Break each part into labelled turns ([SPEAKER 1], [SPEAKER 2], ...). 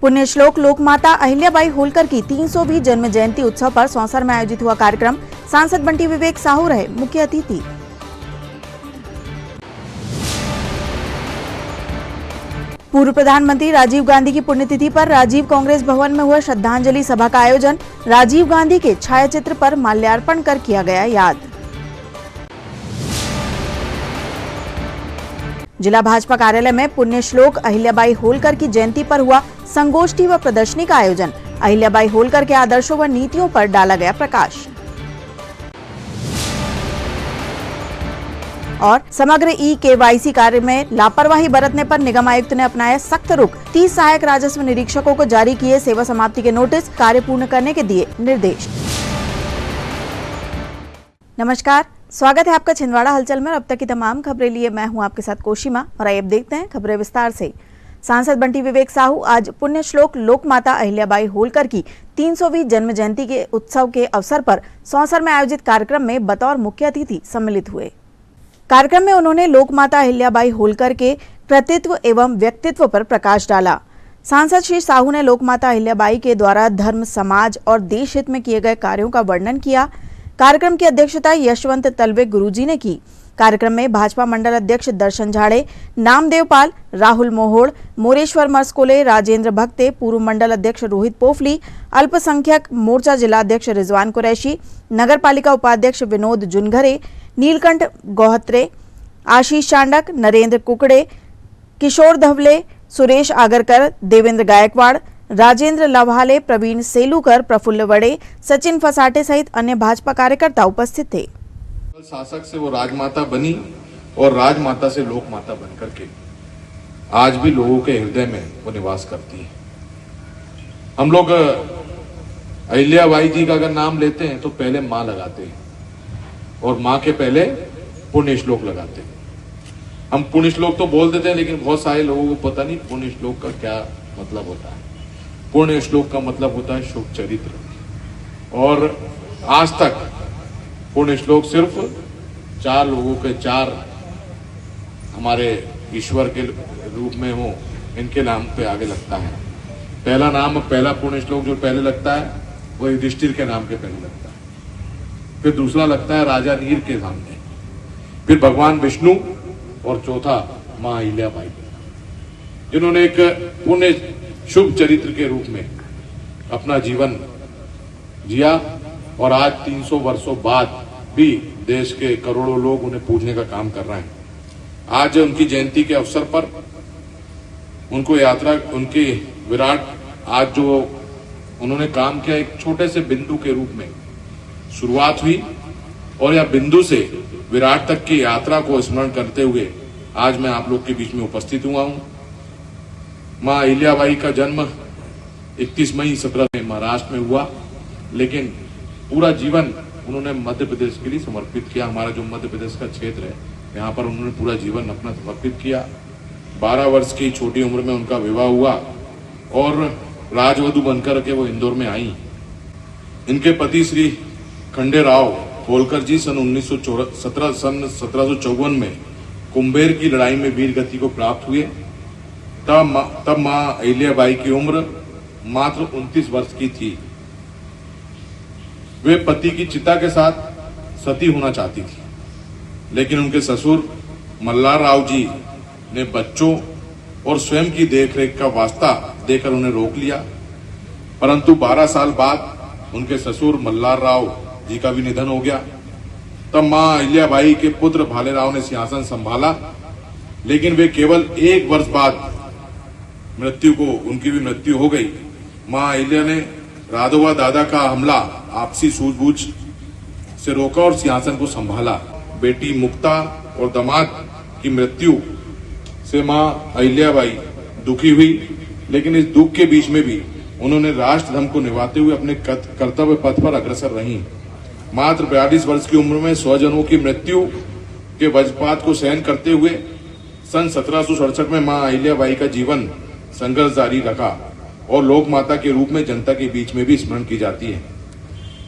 [SPEAKER 1] पुण्य श्लोक लोकमाता अहिल्याबाई होलकर की 300वीं जन्म जयंती उत्सव पर सौंसर में आयोजित हुआ कार्यक्रम। सांसद बंटी विवेक साहू रहे मुख्य अतिथि। पूर्व प्रधानमंत्री राजीव गांधी की पुण्यतिथि पर राजीव कांग्रेस भवन में हुआ श्रद्धांजलि सभा का आयोजन। राजीव गांधी के छायाचित्र पर माल्यार्पण कर किया गया याद। जिला भाजपा कार्यालय में पुण्य श्लोक अहिल्याबाई होलकर की जयंती पर हुआ संगोष्ठी व प्रदर्शनी का आयोजन। अहिल्याबाई होलकर के आदर्शों व नीतियों पर डाला गया प्रकाश। और समग्र ई-KYC कार्य में लापरवाही बरतने पर निगम आयुक्त ने अपनाया सख्त रुख। 30 सहायक राजस्व निरीक्षकों को जारी किए सेवा समाप्ति के नोटिस, कार्य पूर्ण करने के दिए निर्देश। नमस्कार, स्वागत है आपका छिंदवाड़ा हलचल में। अब तक की तमाम खबरें लिए मैं हूं आपके साथ कोशिमा और आइए अब देखते हैं खबरें विस्तार से। सांसद बंटी विवेक साहू आज पुण्य श्लोक लोकमाता अहिल्याबाई होलकर की 300वीं जन्म जयंती के उत्सव के अवसर पर सौंसर में आयोजित कार्यक्रम में बतौर मुख्य अतिथि सम्मिलित हुए। कार्यक्रम में उन्होंने लोकमाता अहिल्याबाई होलकर के कृतित्व एवं व्यक्तित्व पर प्रकाश डाला। सांसद श्री साहू ने लोकमाता अहिल्याबाई के द्वारा धर्म, समाज और देश हित में किए गए कार्यों का वर्णन किया। कार्यक्रम की अध्यक्षता यशवंत तलवे गुरुजी ने की। कार्यक्रम में भाजपा मंडल अध्यक्ष दर्शन झाड़े, नामदेव पाल, राहुल मोहोड़, मोरेश्वर मरस्कोले, राजेंद्र भक्ते, पूर्व मंडल अध्यक्ष रोहित पोफली, अल्पसंख्यक मोर्चा जिलाध्यक्ष रिजवान कुरैशी, नगर पालिका उपाध्यक्ष विनोद जुनघरे, नीलकंठ गोहत्रे, आशीष चांडक, नरेंद्र कुकड़े, किशोर धवले, सुरेश आगरकर, देवेंद्र गायकवाड़, राजेंद्र लवाले, प्रवीण सेलूकर, प्रफुल्ल वड़े, सचिन फसाटे सहित अन्य भाजपा कार्यकर्ता उपस्थित थे।
[SPEAKER 2] शासक से वो राजमाता बनी और राजमाता से लोकमाता बनकर के आज भी लोगों के हृदय में वो निवास करती है। हम लोग अहिल्याबाई जी का अगर नाम लेते हैं तो पहले माँ लगाते हैं और माँ के पहले पुण्य श्लोक लगाते हैं। हम पुण्य श्लोक तो बोल देते हैं, लेकिन बहुत सारे लोगों को पता नहीं पुण्य श्लोक का क्या मतलब होता है। पुण्य श्लोक का मतलब होता है शुभ चरित्र। और आज तक पुण्य श्लोक सिर्फ 4 लोगों के 4 हमारे ईश्वर के रूप में हो, इनके नाम पे आगे लगता है। पहला पुण्य श्लोक जो पहले लगता है वो युधिष्ठिर के नाम के पहले लगता है। फिर दूसरा लगता है राजा नीर के सामने, फिर भगवान विष्णु और चौथा माँ अहिल्याबाई, जिन्होंने एक पुण्य शुभ चरित्र के रूप में अपना जीवन जिया। और आज 300 वर्षों बाद भी देश के करोड़ों लोग उन्हें पूजने का काम कर रहे हैं। आज उनकी जयंती के अवसर पर उनको यात्रा, उनकी विराट आज जो उन्होंने काम किया, एक छोटे से बिंदु के रूप में शुरुआत हुई और यह बिंदु से विराट तक की यात्रा को स्मरण करते हुए आज मैं आप लोग के बीच में उपस्थित हुआ हूं। माँ अहिल्याबाई का जन्म 31 मई 17 में महाराष्ट्र में हुआ, लेकिन पूरा जीवन उन्होंने मध्य प्रदेश के लिए समर्पित किया। हमारा जो मध्य प्रदेश का क्षेत्र है, यहाँ पर उन्होंने पूरा जीवन अपना समर्पित किया। 12 वर्ष की छोटी उम्र में उनका विवाह हुआ और राजवधु बनकर के वो इंदौर में आई। इनके पति श्री खंडेराव होलकर जी सन 1754 में कुंभेर की लड़ाई में वीर गति को प्राप्त हुए। तब माँ अहिल्याबाई की उम्र मात्र 29 वर्ष की थी। वे पति की चिता के साथ सती होना चाहती थी, लेकिन उनके ससुर मल्हार राव जी ने बच्चों और स्वयं की देखरेख का वास्ता देकर उन्हें रोक लिया। परंतु 12 साल बाद उनके ससुर मल्हार राव जी का भी निधन हो गया। तब मां अहिल्याबाई के पुत्र भालेराव ने सिंहासन संभाला, लेकिन वे केवल 1 वर्ष बाद उनकी भी मृत्यु हो गई। मां अहिल्या ने राघवा दादा का हमला आपसी सूझबूझ से रोका और सिंहासन को संभाला। बेटी मुक्ता और दामाद की मृत्यु से मां अहिल्याबाई दुखी हुई, लेकिन इस दुख के बीच में भी उन्होंने राष्ट्र धर्म को निभाते हुए अपने कर्तव्य पथ पर अग्रसर रही। मात्र 42 वर्ष की उम्र में स्वजनों की मृत्यु के वज्रपात को सहन करते हुए सन 1767 में मां अहिल्याबाई का जीवन संघर्ष जारी रखा और लोक माता के रूप में जनता के बीच में भी स्मरण की जाती है।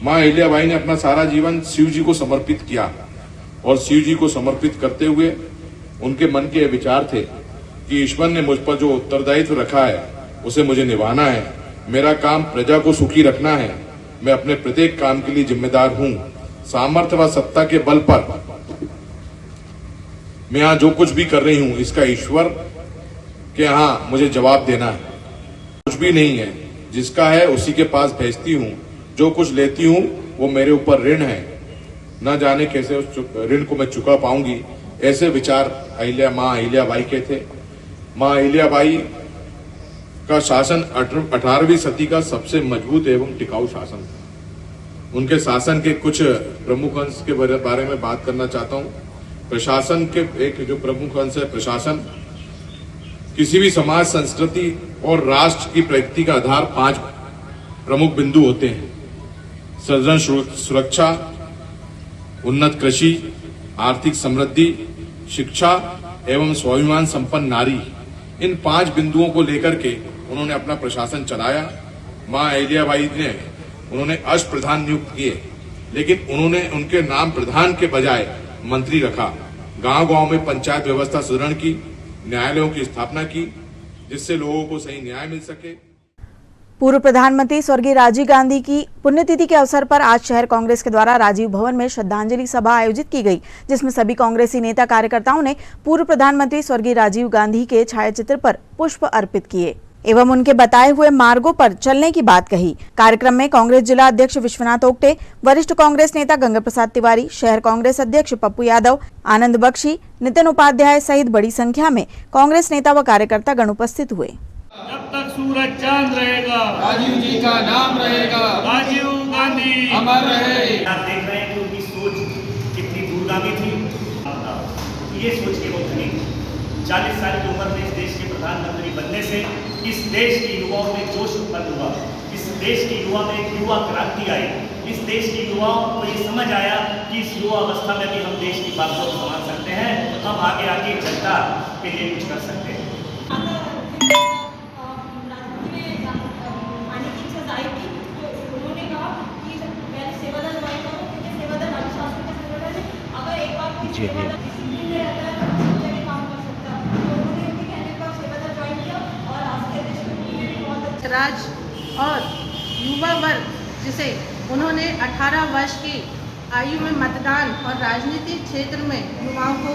[SPEAKER 2] मां अहिल्याबाई ने अपना सारा जीवन शिव जी को समर्पित किया और शिव जी को समर्पित करते हुए उनके मन के विचार थे कि ईश्वर ने मुझ पर जो उत्तरदायित्व रखा है उसे मुझे निभाना है। मेरा काम प्रजा को सुखी रखना है। मैं अपने प्रत्येक काम के लिए जिम्मेदार हूं। सामर्थ्य व सत्ता के बल पर मैं यहाँ जो कुछ भी कर रही हूं, इसका ईश्वर के यहाँ मुझे जवाब देना है। कुछ भी नहीं है, जिसका है उसी के पास भेजती हूँ। जो कुछ लेती हूँ वो मेरे ऊपर ऋण है, न जाने कैसे उस ऋण को मैं चुका पाऊंगी। ऐसे विचार माँ अहिल्याबाई के थे। माँ अहिल्याबाई का शासन 18वीं सदी का सबसे मजबूत एवं टिकाऊ शासन था। उनके शासन के कुछ प्रमुख अंश के बारे में बात करना चाहता हूँ। प्रशासन के एक जो प्रमुख अंश है प्रशासन, किसी भी समाज, संस्कृति और राष्ट्र की प्रगति का आधार 5 प्रमुख बिंदु होते हैं। सृजन सुरक्षा, उन्नत कृषि, आर्थिक समृद्धि, शिक्षा एवं स्वाभिमान संपन्न नारी। इन 5 बिंदुओं को लेकर के उन्होंने अपना प्रशासन चलाया। माँ अहिल्याबाई ने उन्होंने अष्टप्रधान नियुक्त किए, लेकिन उन्होंने उनके नाम प्रधान के बजाय मंत्री रखा। गांव-गांव में पंचायत व्यवस्था सुदृढ़ की, न्यायालयों की स्थापना की, जिससे लोगों को सही न्याय मिल सके।
[SPEAKER 1] पूर्व प्रधानमंत्री स्वर्गीय राजीव गांधी की पुण्यतिथि के अवसर पर आज शहर कांग्रेस के द्वारा राजीव भवन में श्रद्धांजलि सभा आयोजित की गई, जिसमें सभी कांग्रेसी नेता कार्यकर्ताओं ने पूर्व प्रधानमंत्री स्वर्गीय राजीव गांधी के छायाचित्र पर पुष्प अर्पित किए एवं उनके बताए हुए मार्गों पर चलने की बात कही। कार्यक्रम में कांग्रेस जिला अध्यक्ष विश्वनाथ ओक्टे, वरिष्ठ कांग्रेस नेता गंगा प्रसाद तिवारी, शहर कांग्रेस अध्यक्ष पप्पू यादव, आनंद बख्शी, नितिन उपाध्याय सहित बड़ी संख्या में कांग्रेस नेता व कार्यकर्ता गण उपस्थित हुए।
[SPEAKER 3] जब तक सूरज चांद रहेगा,
[SPEAKER 4] राजीव जी का नाम रहेगा,
[SPEAKER 3] राजीव गांधी
[SPEAKER 4] अमर रहे।
[SPEAKER 5] आप देख रहे हैं कि उनकी सोच कितनी दूरगामी थी। ये सोच के वो धनी 40 साल की उम्र में इस देश के प्रधानमंत्री बनने से इस देश के युवाओं में जोश उत्पन्न हुआ। इस देश के युवा में एक युवा क्रांति आई। इस देश के युवाओं को ये समझ आया कि इस युवा अवस्था में भी हम देश की बातों को संभाल सकते हैं, हम आगे आगे जनता के लिए कुछ कर सकते हैं।
[SPEAKER 6] राज और युवा वर्ग, जिसे उन्होंने 18 वर्ष की आयु में मतदान और राजनीतिक क्षेत्र में युवाओं को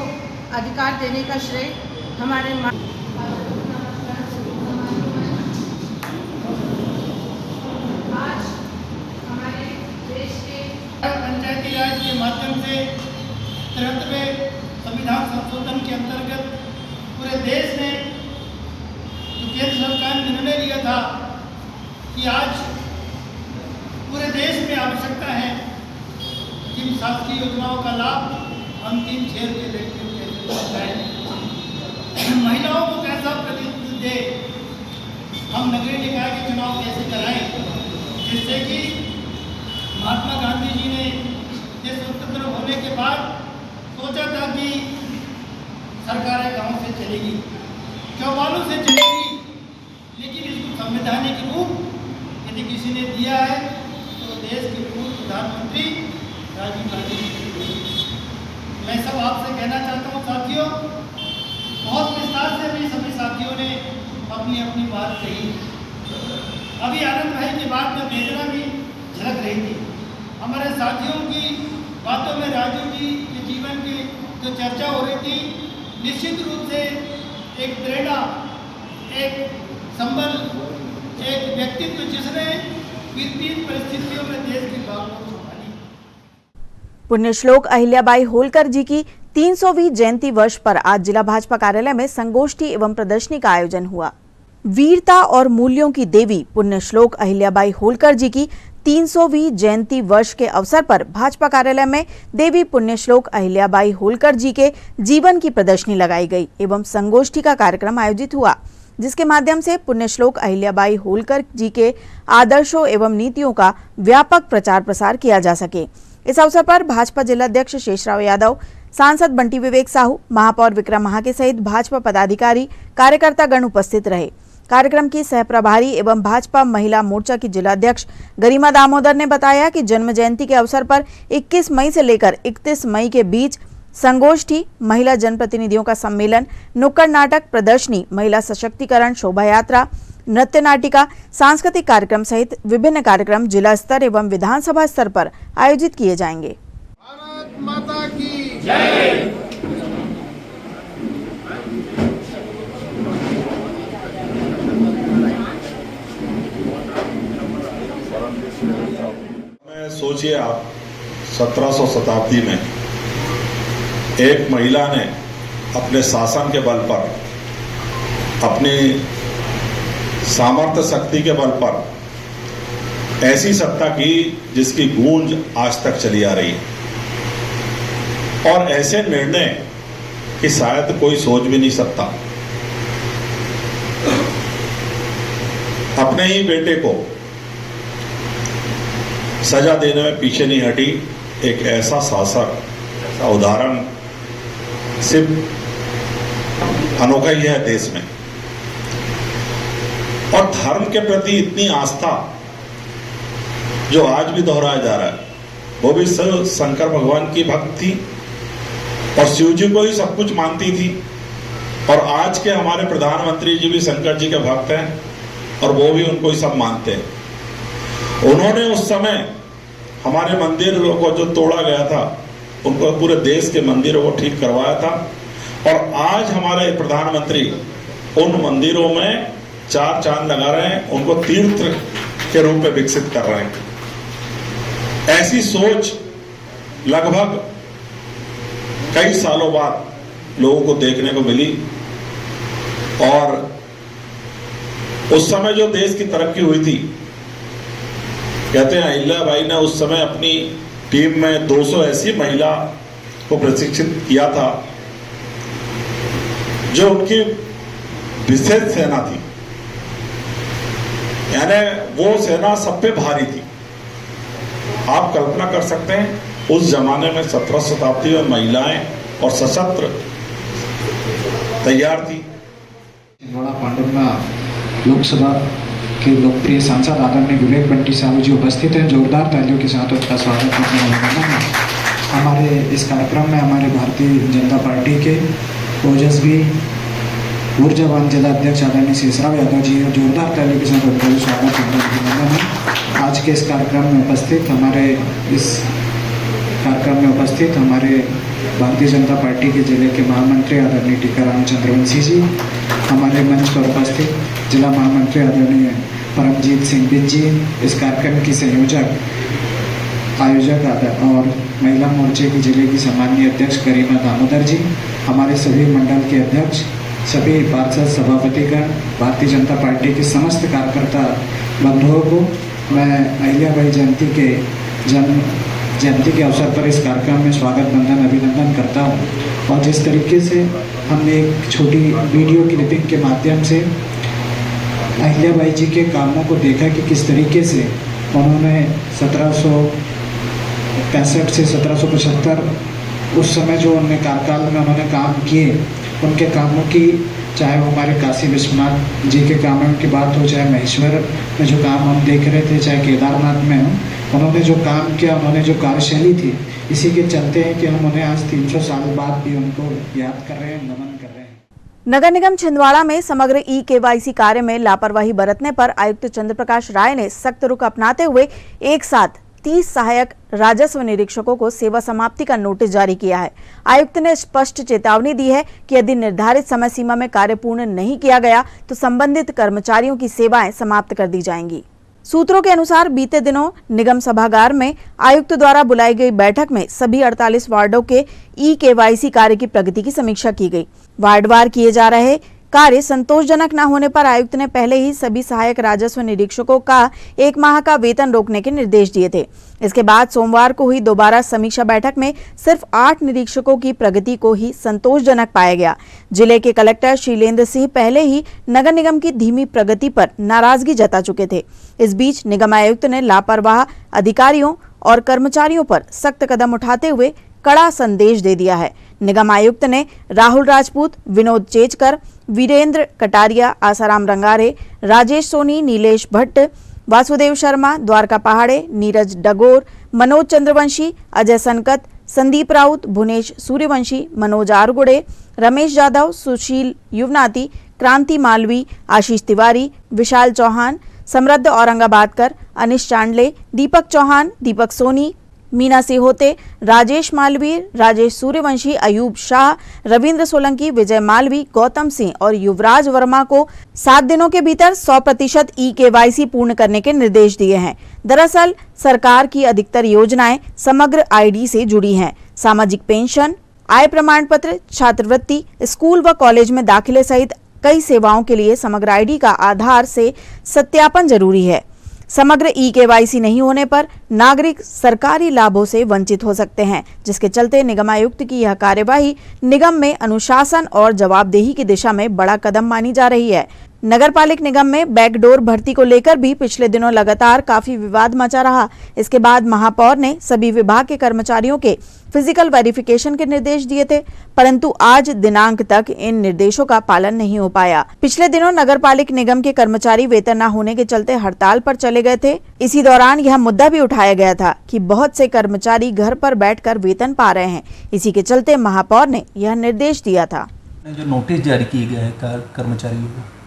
[SPEAKER 6] अधिकार देने का श्रेय हमारे आज हमारे देश के
[SPEAKER 7] पंचायती राज के माध्यम से 73वें संविधान संशोधन के अंतर्गत पूरे देश ने जो केंद्र सरकार ने निर्णय लिया था कि आज पूरे देश में आवश्यकता है जिन शासकीय योजनाओं का लाभ अंतिम 6 रुपये व्यक्ति को कैसे पहुँचाएं, महिलाओं को कैसा प्रतिनिधित्व दे, हम नगरीय निकाय के चुनाव कैसे कराएं, जिससे कि महात्मा गांधी जी ने देश स्वतंत्र होने के बाद सोचा था कि सरकारें गांव से चलेगी, चौपालों से चलेगी, लेकिन इसको संवैधानिक रूप यदि किसी ने दिया है तो देश के पूर्व प्रधानमंत्री राजीव गांधी जी। मैं सब आपसे कहना चाहता हूँ साथियों, बहुत विस्तार से भी सभी साथियों ने अपनी अपनी बात कही। अभी आनंद भाई की बात में वेदना भी झलक रही थी। हमारे साथियों की बातों में राजीव जी के जीवन की जो चर्चा हो रही थी, निश्चित रूप से एक प्रेरणा, एक संबल, एक व्यक्तित्व जिसने विपरीत परिस्थितियों में देश की बात को संभाली।
[SPEAKER 1] पुण्यश्लोक अहिल्याबाई होलकर जी की 300वीं जयंती वर्ष पर आज जिला भाजपा कार्यालय में संगोष्ठी एवं प्रदर्शनी का आयोजन हुआ। वीरता और मूल्यों की देवी पुण्यश्लोक अहिल्याबाई होलकर जी की 300वीं जयंती वर्ष के अवसर पर भाजपा कार्यालय में देवी पुण्यश्लोक अहिल्याबाई होलकर जी के जीवन की प्रदर्शनी लगाई गई एवं संगोष्ठी का कार्यक्रम आयोजित हुआ, जिसके माध्यम से पुण्यश्लोक अहिल्याबाई होलकर जी के आदर्शों एवं नीतियों का व्यापक प्रचार प्रसार किया जा सके। इस अवसर पर भाजपा जिलाध्यक्ष शेषराव यादव, सांसद बंटी विवेक साहू, महापौर विक्रम महाके सहित भाजपा पदाधिकारी, कार्यकर्ता गण उपस्थित रहे। कार्यक्रम की सहप्रभारी एवं भाजपा महिला मोर्चा की जिलाध्यक्ष गरिमा दामोदर ने बताया कि जन्म जयंती के अवसर पर 21 मई से लेकर 31 मई के बीच संगोष्ठी, महिला जनप्रतिनिधियों का सम्मेलन, नुक्कड़ नाटक, प्रदर्शनी, महिला सशक्तिकरण, शोभा यात्रा, नृत्य नाटिका, सांस्कृतिक कार्यक्रम सहित विभिन्न कार्यक्रम जिला स्तर एवं विधानसभा स्तर पर आयोजित किए जाएंगे।
[SPEAKER 7] भारत माता की जय।
[SPEAKER 8] सोचिए आप 1700 शताब्दी में एक महिला ने अपने शासन के बल पर, अपनी सामर्थ्य शक्ति के बल पर ऐसी सत्ता की जिसकी गूंज आज तक चली आ रही है, और ऐसे निर्णय कि शायद कोई सोच भी नहीं सकता। अपने ही बेटे को सजा देने में पीछे नहीं हटी। एक ऐसा शासक, ऐसा उदाहरण सिर्फ अनोखा ही है देश में। और धर्म के प्रति इतनी आस्था जो आज भी दोहराया जा रहा है, वो भी सिर्फ शंकर भगवान की भक्त थी और शिव जी को ही सब कुछ मानती थी। और आज के हमारे प्रधानमंत्री जी भी शंकर जी के भक्त हैं और वो भी उनको ही सब मानते हैं। उन्होंने उस समय हमारे मंदिरों को जो तोड़ा गया था, उनको पूरे देश के मंदिरों को ठीक करवाया था। और आज हमारे प्रधानमंत्री उन मंदिरों में 4 चांद लगा रहे हैं, उनको तीर्थ के रूप में विकसित कर रहे हैं। ऐसी सोच लगभग कई सालों बाद लोगों को देखने को मिली। और उस समय जो देश की तरक्की हुई थी, कहते हैं अहिल्याबाई ने उस समय अपनी टीम में 200 ऐसी महिला को प्रशिक्षित किया था जो उनकी विशेष सेना थी, यानी वो सेना सब पे भारी थी। आप कल्पना कर सकते हैं उस जमाने में 17 शताब्दी में महिलाएं और सशस्त्र तैयार थी।
[SPEAKER 9] छिंदवाड़ा पांडुरंगा लोकसभा के लोकप्रिय सांसद आदरणीय विवेक बंटी साहू जी उपस्थित हैं। जोरदार तालियों के साथ उनका स्वागत करते हैं। हमारे इस कार्यक्रम में हमारे भारतीय जनता पार्टी के ओजस्वी ऊर्जावान जिला अध्यक्ष आदरणीय शेषराव यादव जी हैं। जोरदार तालियों के साथ उनका स्वागत करते हैं। आज के इस कार्यक्रम में उपस्थित हमारे भारतीय जनता पार्टी के जिले के महामंत्री आदरणीय टीकाराम चंद्रवंशी जी, हमारे मंच पर उपस्थित जिला महामंत्री आदरणीय परमजीत सिंह बिज जी, इस कार्यक्रम की आयोजक और महिला मोर्चे की जिले की सम्मानीय अध्यक्ष करीमा दामोदर जी, हमारे सभी मंडल के अध्यक्ष, सभी पार्षद सभापतिगण, भारतीय जनता पार्टी के समस्त कार्यकर्ता बंधुओं को मैं अहिल्याबाई जयंती के अवसर पर इस कार्यक्रम में स्वागत बंधन अभिनंदन करता हूँ। और जिस तरीके से हमने एक छोटी वीडियो क्लिपिंग के माध्यम से अहिल्याबाई जी के कामों को देखा कि किस तरीके से उन्होंने 1765 से 1775 उस समय जो उन्होंने कार्यकाल में उन्होंने काम किए, उनके कामों की, चाहे वो हमारे काशी विश्वनाथ जी के कामों की बात हो, चाहे महेश्वर में जो काम हम देख रहे थे, चाहे केदारनाथ में हो, उन्होंने जो काम किया, उन्होंने जो कार्यशैली थी, इसी के चलते हैं कि हम उन्हें आज 300 साल बाद भी उनको याद कर रहे हैं, नमन कर रहे हैं।
[SPEAKER 1] नगर निगम छिंदवाड़ा में समग्र ई-केवाईसी कार्य में लापरवाही बरतने पर आयुक्त चंद्र प्रकाश राय ने सख्त रुख अपनाते हुए एक साथ 30 सहायक राजस्व निरीक्षकों को सेवा समाप्ति का नोटिस जारी किया है। आयुक्त ने स्पष्ट चेतावनी दी है कि यदि निर्धारित समय सीमा में कार्य पूर्ण नहीं किया गया तो संबंधित कर्मचारियों की सेवाएं समाप्त कर दी जाएंगी। सूत्रों के अनुसार बीते दिनों निगम सभागार में आयुक्त द्वारा बुलाई गई बैठक में सभी 48 वार्डों के ई-केवाईसी कार्य की प्रगति की समीक्षा की गई। वार्डवार किए जा रहे कार्य संतोषजनक न होने पर आयुक्त ने पहले ही सभी सहायक राजस्व निरीक्षकों का 1 माह का वेतन रोकने के निर्देश दिए थे। इसके बाद सोमवार को हुई दोबारा समीक्षा बैठक में सिर्फ 8 निरीक्षकों की प्रगति को ही संतोषजनक पाया गया। जिले के कलेक्टर शीलेंद्र सिंह पहले ही नगर निगम की धीमी प्रगति पर नाराजगी जता चुके थे। इस बीच निगम आयुक्त ने लापरवाह अधिकारियों और कर्मचारियों पर सख्त कदम उठाते हुए कड़ा संदेश दे दिया है। निगम आयुक्त ने राहुल राजपूत, विनोद चेचकर, वीरेंद्र कटारिया, आसाराम रंगारे, राजेश सोनी, नीलेश भट्ट, वासुदेव शर्मा, द्वारका पहाड़े, नीरज डगोर, मनोज चंद्रवंशी, अजय सनकत, संदीप राउत, भुवनेश सूर्यवंशी, मनोज आरगुड़े, रमेश जाधव, सुशील युवनाती, क्रांति मालवी, आशीष तिवारी, विशाल चौहान, समृद्ध औरंगाबादकर, अनिश चांडले, दीपक चौहान, दीपक सोनी, मीना सिहोते, राजेश मालवीय, राजेश सूर्यवंशी, अयूब शाह, रविंद्र सोलंकी, विजय मालवी, गौतम सिंह और युवराज वर्मा को 7 दिनों के भीतर 100% ई-केवाईसी पूर्ण करने के निर्देश दिए हैं। दरअसल सरकार की अधिकतर योजनाएं समग्र आईडी से जुड़ी हैं। सामाजिक पेंशन, आय प्रमाण पत्र, छात्रवृत्ति, स्कूल व कॉलेज में दाखिले सहित कई सेवाओं के लिए समग्र आईडी का आधार से सत्यापन जरूरी है। समग्र ई-केवाईसी नहीं होने पर नागरिक सरकारी लाभों से वंचित हो सकते हैं, जिसके चलते निगम आयुक्त की यह कार्यवाही निगम में अनुशासन और जवाबदेही की दिशा में बड़ा कदम मानी जा रही है। नगरपालिक निगम में बैकडोर भर्ती को लेकर भी पिछले दिनों लगातार काफी विवाद मचा रहा। इसके बाद महापौर ने सभी विभाग के कर्मचारियों के फिजिकल वेरिफिकेशन के निर्देश दिए थे, परंतु आज दिनांक तक इन निर्देशों का पालन नहीं हो पाया। पिछले दिनों नगरपालिक निगम के कर्मचारी वेतन न होने के चलते हड़ताल पर चले गए थे। इसी दौरान यह मुद्दा भी उठाया गया था कि बहुत से कर्मचारी घर पर बैठकर वेतन पा रहे हैं। इसी के चलते महापौर ने यह निर्देश दिया था।
[SPEAKER 10] जो नोटिस जारी किए गए हैं कर्मचारियों को,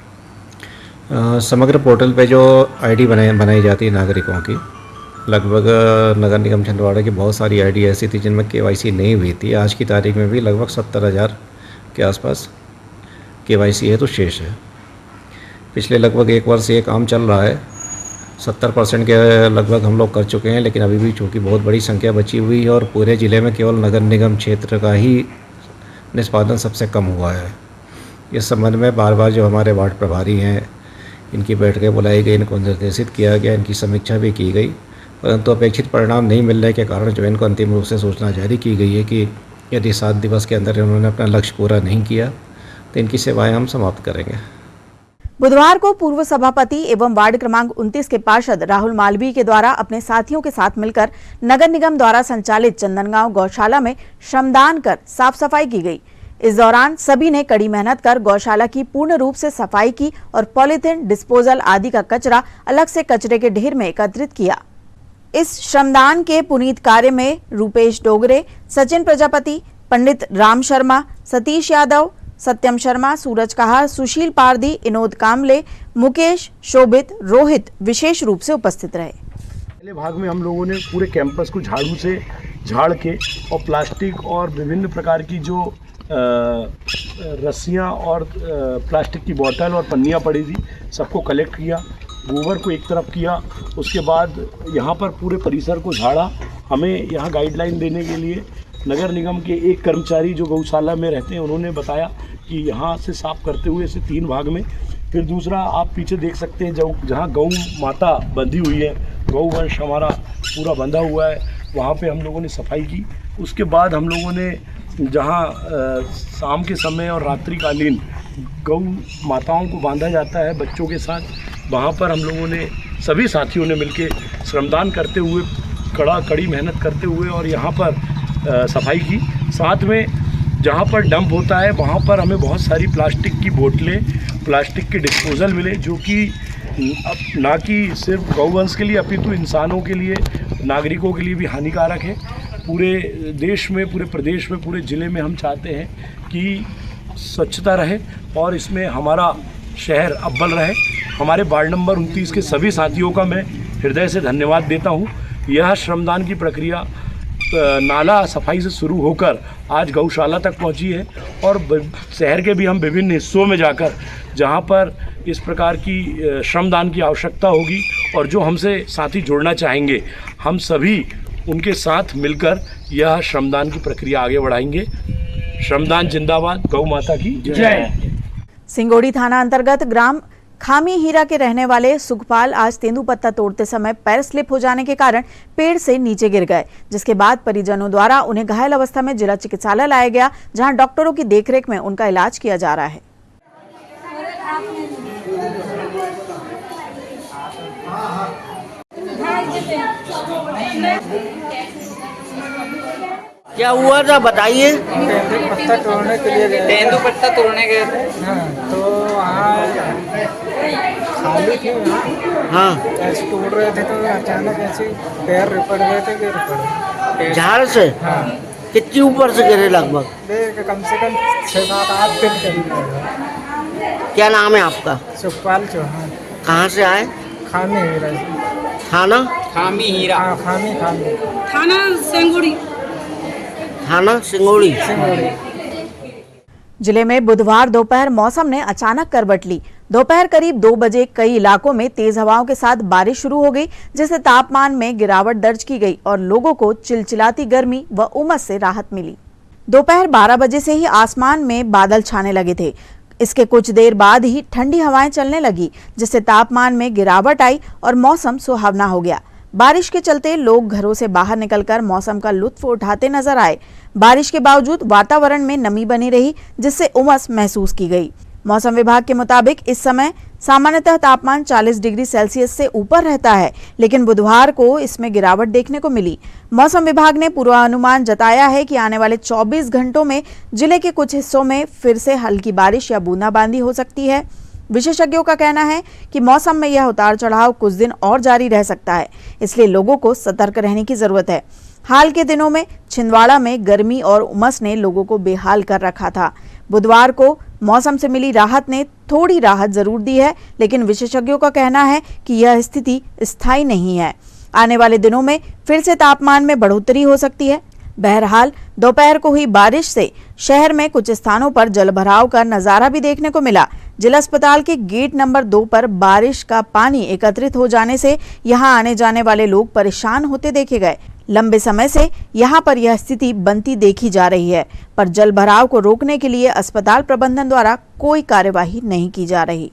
[SPEAKER 11] समग्र पोर्टल पे जो आईडी बनाई जाती है नागरिकों की, लगभग नगर निगम छिंदवाड़ा की बहुत सारी आईडी ऐसी थी जिनमें केवाईसी नहीं हुई थी। आज की तारीख में भी लगभग 70,000 के आसपास केवाईसी है तो शेष है। पिछले लगभग 1 वर्ष से ये काम चल रहा है। 70% के लगभग हम लोग कर चुके हैं, लेकिन अभी भी चूँकि बहुत बड़ी संख्या बची हुई है और पूरे ज़िले में केवल नगर निगम क्षेत्र का ही निष्पादन सबसे कम हुआ है। इस संबंध में बार बार जो हमारे वार्ड प्रभारी हैं, इनकी बैठकें बुलाई गई, इनको निर्देशित किया गया, इनकी समीक्षा भी की गई, परंतु अपेक्षित परिणाम नहीं मिलने के कारण जो इनको अंतिम रूप से सूचना जारी की गई है कि यदि 7 दिवस के अंदर इन्होंने अपना लक्ष्य पूरा नहीं किया तो इनकी सेवाएं हम समाप्त करेंगे।
[SPEAKER 1] बुधवार को पूर्व सभापति एवं वार्ड क्रमांक 29 के पार्षद राहुल मालवीय के द्वारा अपने साथियों के साथ मिलकर नगर निगम द्वारा संचालित चंदनगांव गौशाला में श्रमदान कर साफ सफाई की गई। इस दौरान सभी ने कड़ी मेहनत कर गौशाला की पूर्ण रूप से सफाई की और पॉलीथिन, डिस्पोजल आदि का कचरा अलग से कचरे के ढेर में एकत्रित किया। इस श्रमदान के पुनीत कार्य में रूपेश डोगरे, सचिन प्रजापति, पंडित राम शर्मा, सतीश यादव, सत्यम शर्मा, सूरज कहार, सुशील पारदी, इनोद कामले, मुकेश, शोभित, रोहित विशेष रूप से उपस्थित रहे।
[SPEAKER 12] पहले भाग में हम लोगों ने पूरे कैंपस को झाड़ू से झाड़ के और प्लास्टिक और विभिन्न प्रकार की जो रस्सियाँ और प्लास्टिक की बोतल और पन्नियाँ पड़ी थी, सबको कलेक्ट किया, गोबर को एक तरफ किया। उसके बाद यहाँ पर पूरे परिसर को झाड़ा। हमें यहाँ गाइडलाइन देने के लिए नगर निगम के एक कर्मचारी जो गौशाला में रहते हैं, उन्होंने बताया कि यहाँ से साफ़ करते हुए इसे 3 भाग में। फिर दूसरा आप पीछे देख सकते हैं, जहाँ गौ माता बंधी हुई है, गौवंश हमारा पूरा बंधा हुआ है, वहाँ पे हम लोगों ने सफाई की। उसके बाद हम लोगों ने जहाँ शाम के समय और रात्रिकालीन गौ माताओं को बांधा जाता है बच्चों के साथ, वहाँ पर हम लोगों ने सभी साथियों ने मिलके श्रमदान करते हुए, कड़ी मेहनत करते हुए और यहाँ पर सफाई की। साथ में जहाँ पर डंप होता है वहाँ पर हमें बहुत सारी प्लास्टिक की बोतलें, प्लास्टिक के डिस्पोजल मिले, जो कि अब ना कि सिर्फ गौवंश के लिए अपितु इंसानों के लिए, नागरिकों के लिए भी हानिकारक है। पूरे देश में, पूरे प्रदेश में, पूरे ज़िले में हम चाहते हैं कि स्वच्छता रहे और इसमें हमारा शहर अव्वल रहे। हमारे वार्ड नंबर 29 के सभी साथियों का मैं हृदय से धन्यवाद देता हूँ। यह श्रमदान की प्रक्रिया नाला सफाई से शुरू होकर आज गौशाला तक पहुँची है और शहर के भी हम विभिन्न हिस्सों में जाकर जहाँ पर इस प्रकार की श्रमदान की आवश्यकता होगी और जो हमसे साथी जुड़ना चाहेंगे, हम सभी उनके साथ मिलकर यह श्रमदान की प्रक्रिया आगे बढ़ाएंगे। श्रमदान जिंदाबाद, गौ माता की जय।
[SPEAKER 1] सिंगोड़ी थाना अंतर्गत ग्राम खामी हीरा के रहने वाले सुखपाल आज तेंदुपत्ता तोड़ते समय पैर स्लिप हो जाने के कारण पेड़ से नीचे गिर गए, जिसके बाद परिजनों द्वारा उन्हें घायल अवस्था में जिला चिकित्सालय लाया गया, जहां डॉक्टरों की देखरेख में उनका इलाज किया जा रहा है।
[SPEAKER 13] क्या हुआ था बताइए।
[SPEAKER 14] तेंदुपत्ता तोड़ने के लिए गए, तेंदुपत्ता तोड़ने गए थे। हाँ, तो वहाँ खाली थी, हाँ ऐसे तोड़ रहे थे तो अचानक ऐसे पैर रिपड़ गए थे, गिर पड़े
[SPEAKER 13] झाड़ से। हाँ, कितनी ऊपर से गिरे? लगभग
[SPEAKER 14] कम से कम 6-7-8 फीट करीब।
[SPEAKER 13] क्या नाम है आपका?
[SPEAKER 14] सुखपाल चौहान।
[SPEAKER 13] कहाँ से आए?
[SPEAKER 14] खामी हीरा से।
[SPEAKER 13] थाना?
[SPEAKER 14] खामी हीरा। हाँ, खामी खामी।
[SPEAKER 6] थाना सेंगुड़ी।
[SPEAKER 13] थाना सिंगोड़ी।
[SPEAKER 1] जिले में बुधवार दोपहर मौसम ने अचानक करवट ली। दोपहर करीब 2 बजे कई इलाकों में तेज हवाओं के साथ बारिश शुरू हो गई, जिससे तापमान में गिरावट दर्ज की गई और लोगों को चिलचिलाती गर्मी व उमस से राहत मिली। दोपहर 12 बजे से ही आसमान में बादल छाने लगे थे। इसके कुछ देर बाद ही ठंडी हवाएं चलने लगी, जिससे तापमान में गिरावट आई और मौसम सुहावना हो गया। बारिश के चलते लोग घरों से बाहर निकलकर मौसम का लुत्फ उठाते नजर आए। बारिश के बावजूद वातावरण में नमी बनी रही, जिससे उमस महसूस की गई। मौसम विभाग के मुताबिक इस समय सामान्यतः तापमान 40 डिग्री सेल्सियस से ऊपर रहता है, लेकिन बुधवार को इसमें गिरावट देखने को मिली। मौसम विभाग ने पूर्वानुमान जताया है कि आने वाले 24 घंटों में जिले के कुछ हिस्सों में फिर से हल्की बारिश या बूंदाबांदी हो सकती है। विशेषज्ञों का कहना है कि मौसम में यह उतार चढ़ाव कुछ दिन और जारी रह सकता है, इसलिए लोगों को सतर्क रहने की जरूरत है। हाल के दिनों में छिंदवाड़ा में गर्मी और उमस ने लोगों को बेहाल कर रखा था। बुधवार को मौसम से मिली राहत ने थोड़ी राहत जरूर दी है, लेकिन विशेषज्ञों का कहना है कि यह स्थिति स्थायी नहीं है। आने वाले दिनों में फिर से तापमान में बढ़ोतरी हो सकती है। बहरहाल दोपहर को हुई बारिश से शहर में कुछ स्थानों पर जलभराव का नजारा भी देखने को मिला। जिला अस्पताल के गेट नंबर 2 पर बारिश का पानी एकत्रित हो जाने से यहां आने जाने वाले लोग परेशान होते देखे गए। लंबे समय से यहां पर यह स्थिति बनती देखी जा रही है, पर जलभराव को रोकने के लिए अस्पताल प्रबंधन द्वारा कोई कार्यवाही नहीं की जा रही।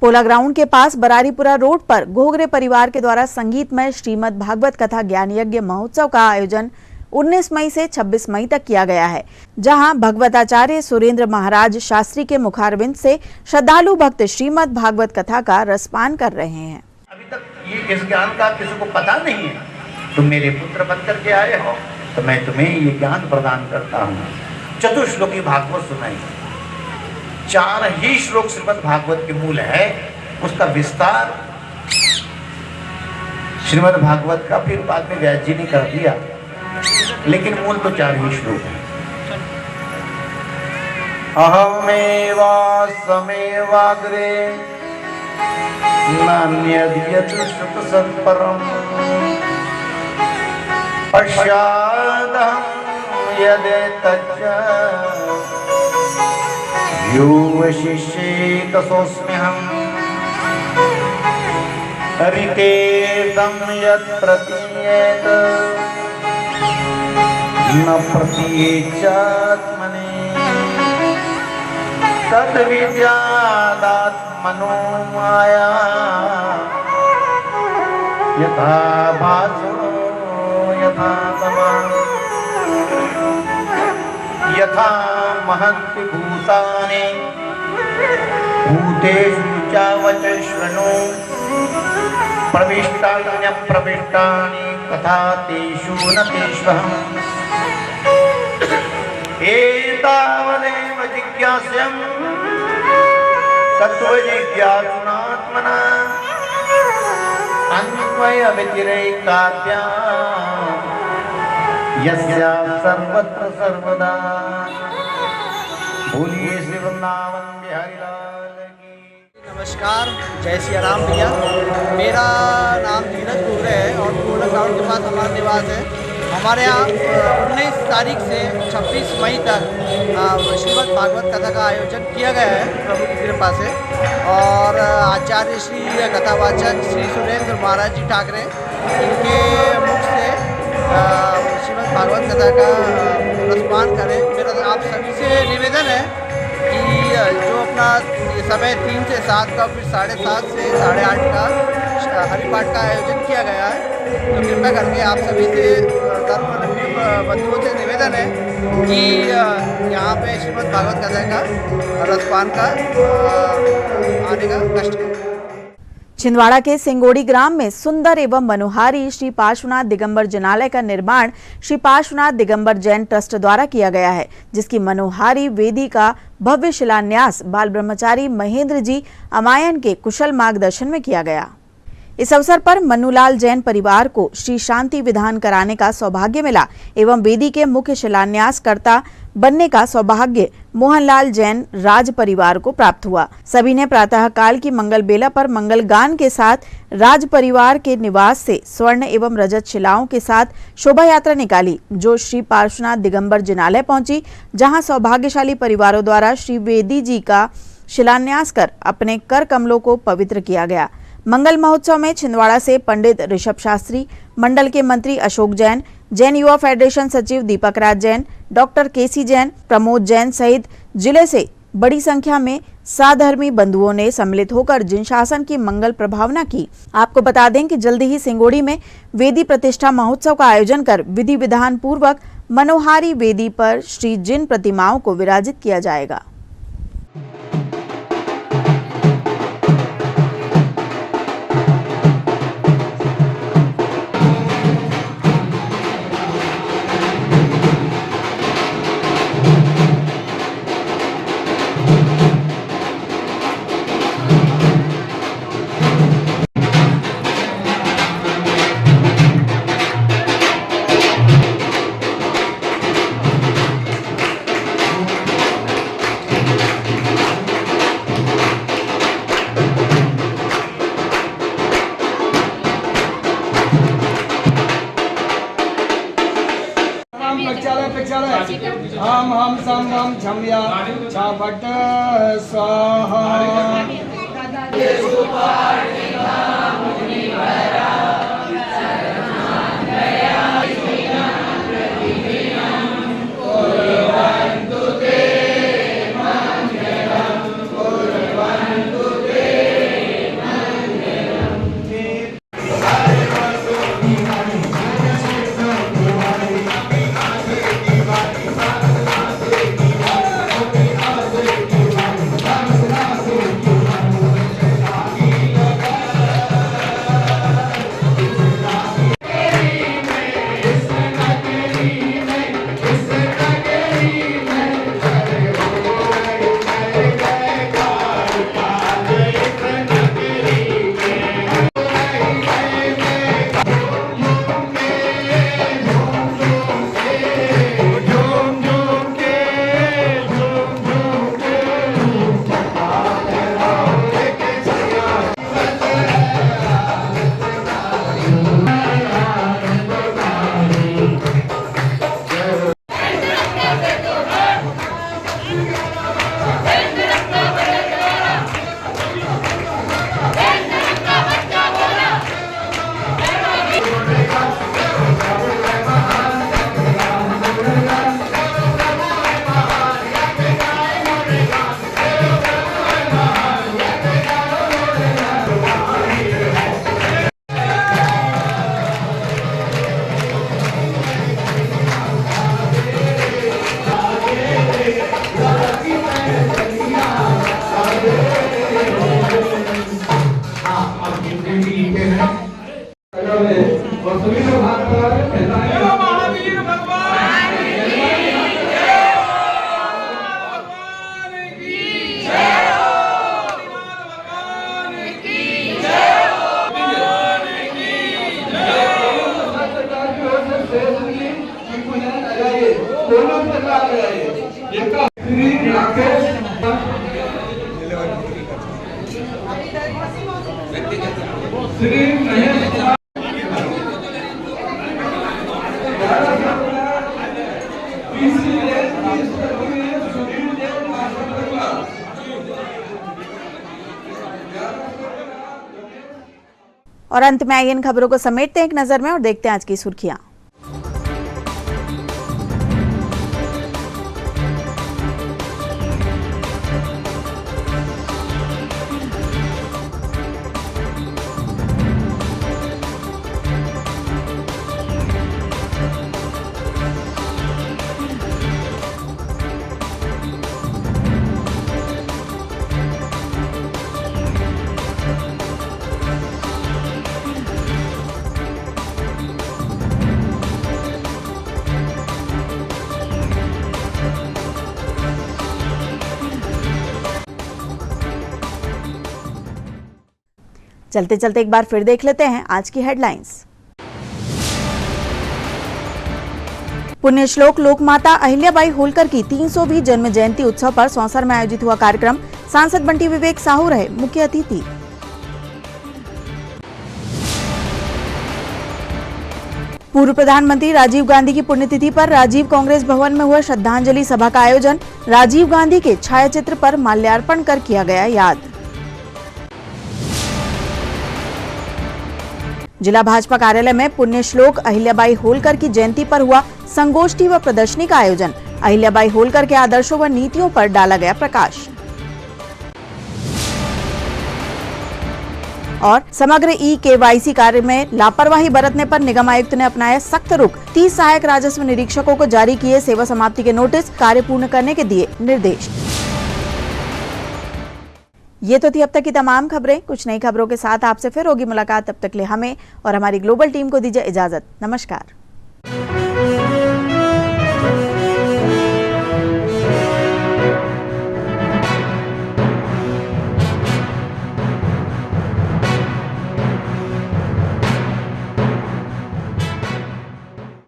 [SPEAKER 1] पोला ग्राउंड के पास बरारीपुरा रोड पर घोगरे परिवार के द्वारा संगीतमय श्रीमद् भागवत कथा ज्ञान यज्ञ महोत्सव का आयोजन 19 मई से 26 मई तक किया गया है, जहां भगवताचार्य सुरेंद्र महाराज शास्त्री के मुखारविंद से श्रद्धालु भक्त श्रीमद् भागवत कथा का रसपान कर रहे हैं।
[SPEAKER 15] अभी तक ये इस ज्ञान का किसी को पता नहीं है। तुम मेरे पुत्र बन करके आए हो तो मैं तुम्हें ये ज्ञान प्रदान करता हूँ। चतुश्लोकी भागवत सुनाई, 4 ही श्लोक श्रीमद् भागवत के मूल है। उसका विस्तार श्रीमद् भागवत का फिर बाद में व्यास जी ने कर दिया, लेकिन मूल तो 4 ही श्लोक है। अहमेवा समेवाग्रे नान्यद्यत् श्रुत सत्परम् पश्चादहं यदेतच्च यो वशिष्येत सोऽस्म्यहम् ऋतेर्दं यत् प्रतीयेत न प्रतीयेचात्मने तद्विद्यादात्मनो माया यथा भासो यथा तमः यथा महन्ति भूतानि भूतेषु चावच शृणु प्रविष्टान्यप्रविष्टानि तथा तेषु न तेष्वहम् एतावदेव जिज्ञास्यम् तत्त्वजिज्ञासुनात्मना अन्वय व्यतिरेकाभ्यां यस्या सर्वत्र सर्वदा। बोलिए श्री वृंदावन बिहारी लाल की।
[SPEAKER 14] नमस्कार, जय सिया राम भैया। मेरा नाम धीरज कुर्रे है और पूर्ण ग्राउंड के पास हमारा निवास है। हमारे यहाँ 19 तारीख से 26 मई तक श्रीमद् भागवत कथा का आयोजन किया गया है प्रभु की कृपा से। और आचार्य श्री कथावाचक श्री सुरेंद्र महाराज जी ठाकरे, इनके मुख से श्रीमद् भागवत कथा का रसपान करें। मेरा आप सभी से निवेदन है कि जो अपना समय 3 से 7 का, फिर 7:30 से 8:30 का हरिपाठ का आयोजन किया गया है, तो कृपया करके आप सभी से धर्मावलंबी बंधुओं से निवेदन है कि यहाँ पे श्रीमद् भागवत कथा का रसपान का आने का कष्ट करें।
[SPEAKER 1] छिंदवाड़ा के सिंगोड़ी ग्राम में सुंदर एवं मनोहारी श्री पार्श्वनाथ दिगंबर जनालय का निर्माण श्री पार्श्वनाथ दिगंबर जैन ट्रस्ट द्वारा किया गया है, जिसकी मनोहारी वेदी का भव्य शिलान्यास बाल ब्रह्मचारी महेंद्र जी अमायन के कुशल मार्गदर्शन में किया गया। इस अवसर पर मन्नूलाल जैन परिवार को श्री शांति विधान कराने का सौभाग्य मिला एवं वेदी के मुख्य शिलान्यासकर्ता बनने का सौभाग्य मोहनलाल जैन राज परिवार को प्राप्त हुआ। सभी ने प्रातः काल की मंगल बेला पर मंगल गान के साथ राज परिवार के निवास से स्वर्ण एवं रजत शिलाओं के साथ शोभा यात्रा निकाली, जो श्री पार्श्वनाथ दिगंबर जिनालय पहुंची, जहां सौभाग्यशाली परिवारों द्वारा श्री वेदी जी का शिलान्यास कर अपने कर कमलों को पवित्र किया गया। मंगल महोत्सव में छिंदवाड़ा से पंडित ऋषभ शास्त्री, मंडल के मंत्री अशोक जैन, जैन युवा फेडरेशन सचिव दीपक राज जैन, डॉक्टर केसी जैन, प्रमोद जैन सहित जिले से बड़ी संख्या में साधर्मी बंधुओं ने सम्मिलित होकर जिन शासन की मंगल प्रभावना की। आपको बता दें कि जल्दी ही सिंगोड़ी में वेदी प्रतिष्ठा महोत्सव का आयोजन कर विधि विधान पूर्वक मनोहारी वेदी पर श्री जिन प्रतिमाओं को विराजित किया जाएगा।
[SPEAKER 14] हम सम हम छम्या छापट स्वाहा।
[SPEAKER 16] बोनस लगा गया है जिनका श्री राकेश श्री महेश
[SPEAKER 1] और अंत में आइए इन खबरों को समेटते हैं एक नजर में और देखते हैं आज की सुर्खियां। चलते चलते एक बार फिर देख लेते हैं आज की हेडलाइंस। पुण्यश्लोक लोकमाता अहिल्याबाई होलकर की 300वीं जन्म जयंती उत्सव पर सौंसर में आयोजित हुआ कार्यक्रम। सांसद बंटी विवेक साहू रहे मुख्य अतिथि। पूर्व प्रधानमंत्री राजीव गांधी की पुण्यतिथि पर राजीव कांग्रेस भवन में हुआ श्रद्धांजलि सभा का आयोजन। राजीव गांधी के छायाचित्र पर माल्यार्पण कर किया गया याद। जिला भाजपा कार्यालय में पुण्यश्लोक अहिल्याबाई होलकर की जयंती पर हुआ संगोष्ठी व प्रदर्शनी का आयोजन। अहिल्याबाई होलकर के आदर्शों व नीतियों पर डाला गया प्रकाश। और समग्र KYC कार्य में लापरवाही बरतने पर निगम आयुक्त ने अपनाया सख्त रुख। 30 सहायक राजस्व निरीक्षकों को जारी किए सेवा समाप्ति के नोटिस। कार्य पूर्ण करने के दिए निर्देश। ये तो थी अब तक की तमाम खबरें। कुछ नई खबरों के साथ आपसे फिर होगी मुलाकात। तब तक ले हमें और हमारी ग्लोबल टीम को दीजिए इजाजत। नमस्कार।